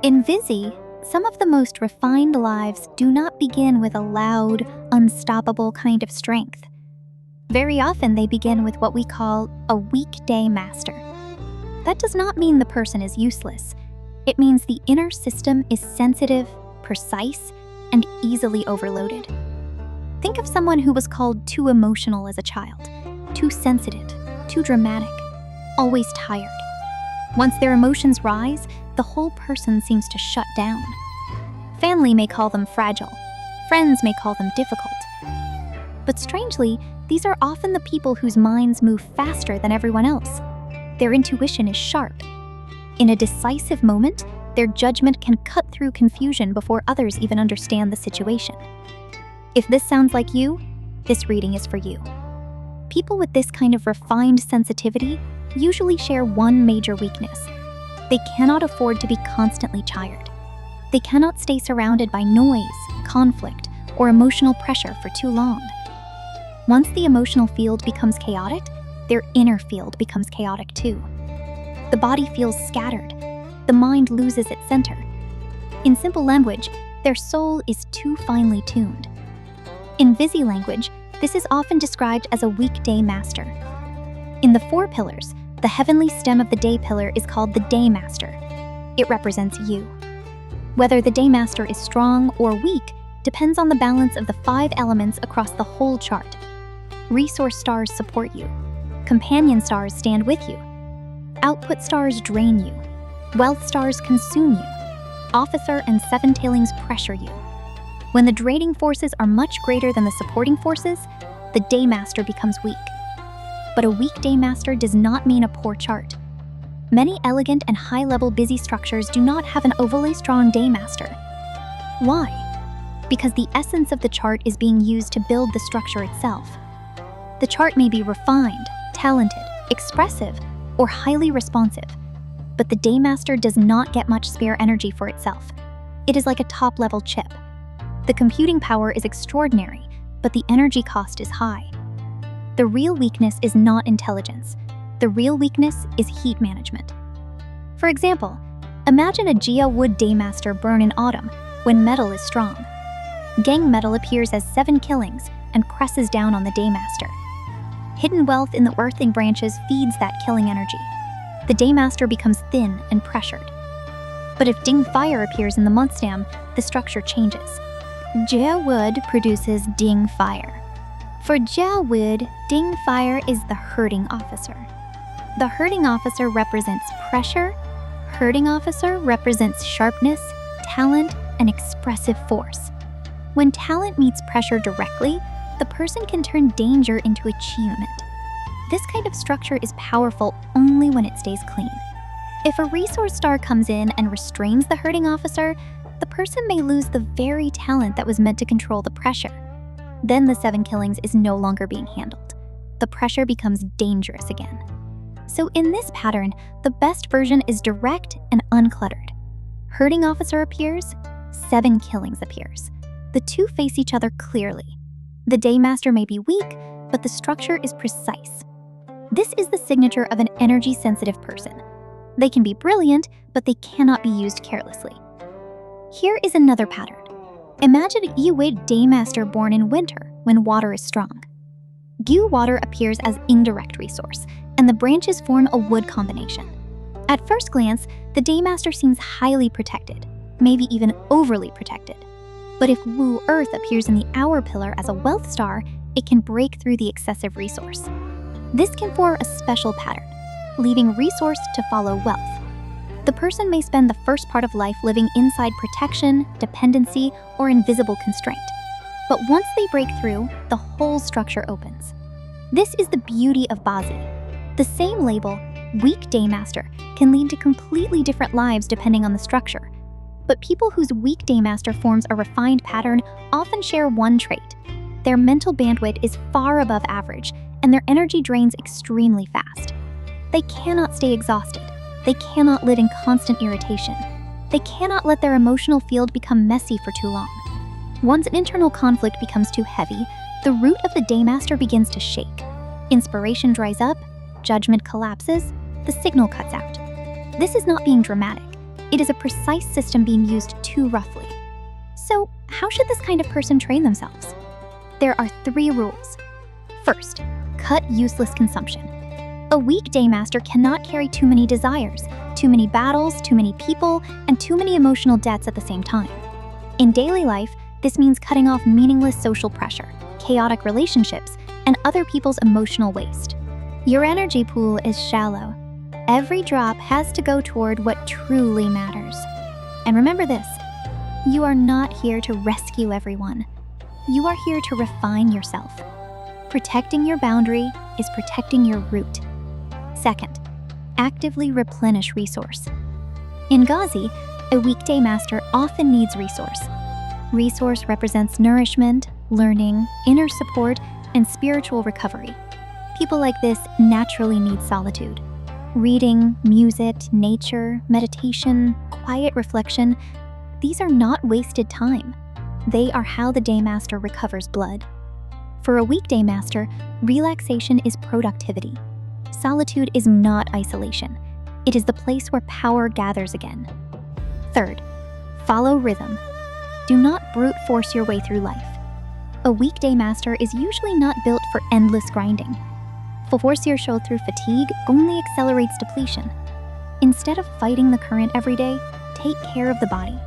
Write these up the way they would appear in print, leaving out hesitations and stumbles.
In BaZi, some of the most refined lives do not begin with a loud, unstoppable kind of strength. Very often they begin with what we call a weekday master. That does not mean the person is useless. It means the inner system is sensitive, precise, and easily overloaded. Think of someone who was called too emotional as a child, too sensitive, too dramatic, always tired. Once their emotions rise, the whole person seems to shut down. Family may call them fragile. Friends may call them difficult. But strangely, these are often the people whose minds move faster than everyone else. Their intuition is sharp. In a decisive moment, their judgment can cut through confusion before others even understand the situation. If this sounds like you, this reading is for you. People with this kind of refined sensitivity usually share one major weakness. They cannot afford to be constantly tired. They cannot stay surrounded by noise, conflict, or emotional pressure for too long. Once the emotional field becomes chaotic, their inner field becomes chaotic too. The body feels scattered. The mind loses its center. In simple language, their soul is too finely tuned. In BaZi language, this is often described as a weekday master. In the 4 pillars, the heavenly stem of the day pillar is called the day master. It represents you. Whether the day master is strong or weak depends on the balance of the 5 elements across the whole chart. Resource stars support you. Companion stars stand with you. Output stars drain you. Wealth stars consume you. Officer and 7 tailings pressure you. When the draining forces are much greater than the supporting forces, the day master becomes weak. But a weak day master does not mean a poor chart. Many elegant and high-level BaZi structures do not have an overly strong day master. Why? Because the essence of the chart is being used to build the structure itself. The chart may be refined, talented, expressive, or highly responsive, but the day master does not get much spare energy for itself. It is like a top-level chip. The computing power is extraordinary, but the energy cost is high. The real weakness is not intelligence. The real weakness is heat management. For example, imagine a Gia wood daymaster burn in autumn when metal is strong. Gang metal appears as 7 killings and presses down on the daymaster. Hidden wealth in the earthing branches feeds that killing energy. The daymaster becomes thin and pressured. But if ding fire appears in the month stem, the structure changes. Gia wood produces ding fire. For Gia wood, ding fire is the herding officer. The herding officer represents pressure. Herding officer represents sharpness, talent, and expressive force. When talent meets pressure directly, the person can turn danger into achievement. This kind of structure is powerful only when it stays clean. If a resource star comes in and restrains the herding officer, the person may lose the very talent that was meant to control the pressure. Then the 7 killings is no longer being handled. The pressure becomes dangerous again. So in this pattern, the best version is direct and uncluttered. Herding officer appears, 7 killings appears. The two face each other clearly. The daymaster may be weak, but the structure is precise. This is the signature of an energy-sensitive person. They can be brilliant, but they cannot be used carelessly. Here is another pattern. Imagine a Yiwei daymaster born in winter when water is strong. Gu water appears as indirect resource, and the branches form a wood combination. At first glance, the daymaster seems highly protected, maybe even overly protected. But if Wu earth appears in the hour pillar as a wealth star, it can break through the excessive resource. This can form a special pattern, leaving resource to follow wealth. The person may spend the first part of life living inside protection, dependency, or invisible constraint. But once they break through, the whole structure opens. This is the beauty of BaZi. The same label, weak daymaster, can lead to completely different lives depending on the structure. But people whose weak daymaster forms a refined pattern often share one trait. Their mental bandwidth is far above average, and their energy drains extremely fast. They cannot stay exhausted. They cannot live in constant irritation. They cannot let their emotional field become messy for too long. Once an internal conflict becomes too heavy, the root of the daymaster begins to shake. Inspiration dries up, judgment collapses, the signal cuts out. This is not being dramatic. It is a precise system being used too roughly. So, how should this kind of person train themselves? There are 3 rules. First, cut useless consumption. A weekday master cannot carry too many desires, too many battles, too many people, and too many emotional debts at the same time. In daily life, this means cutting off meaningless social pressure, chaotic relationships, and other people's emotional waste. Your energy pool is shallow. Every drop has to go toward what truly matters. And remember this, you are not here to rescue everyone. You are here to refine yourself. Protecting your boundary is protecting your root. Second, actively replenish resource. In BaZi, a weekday master often needs resource. Resource represents nourishment, learning, inner support, and spiritual recovery. People like this naturally need solitude. Reading, music, nature, meditation, quiet reflection, these are not wasted time. They are how the day master recovers blood. For a weekday master, relaxation is productivity. Solitude is not isolation. It is the place where power gathers again. Third, follow rhythm. Do not brute force your way through life. A weekday master is usually not built for endless grinding. Force your show through fatigue only accelerates depletion. Instead of fighting the current every day, take care of the body.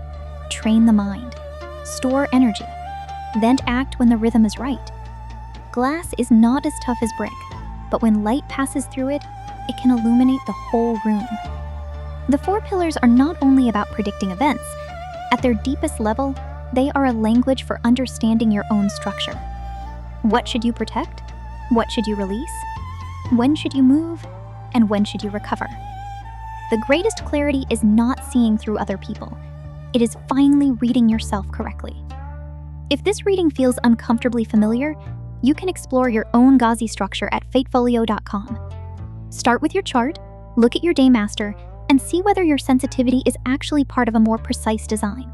Train the mind. Store energy. Then act when the rhythm is right. Glass is not as tough as brick, but when light passes through it, it can illuminate the whole room. The 4 pillars are not only about predicting events. At their deepest level, they are a language for understanding your own structure. What should you protect? What should you release? When should you move? And when should you recover? The greatest clarity is not seeing through other people. It is finally reading yourself correctly. If this reading feels uncomfortably familiar, you can explore your own BaZi structure at FateFolio.com. Start with your chart, look at your day master, and see whether your sensitivity is actually part of a more precise design.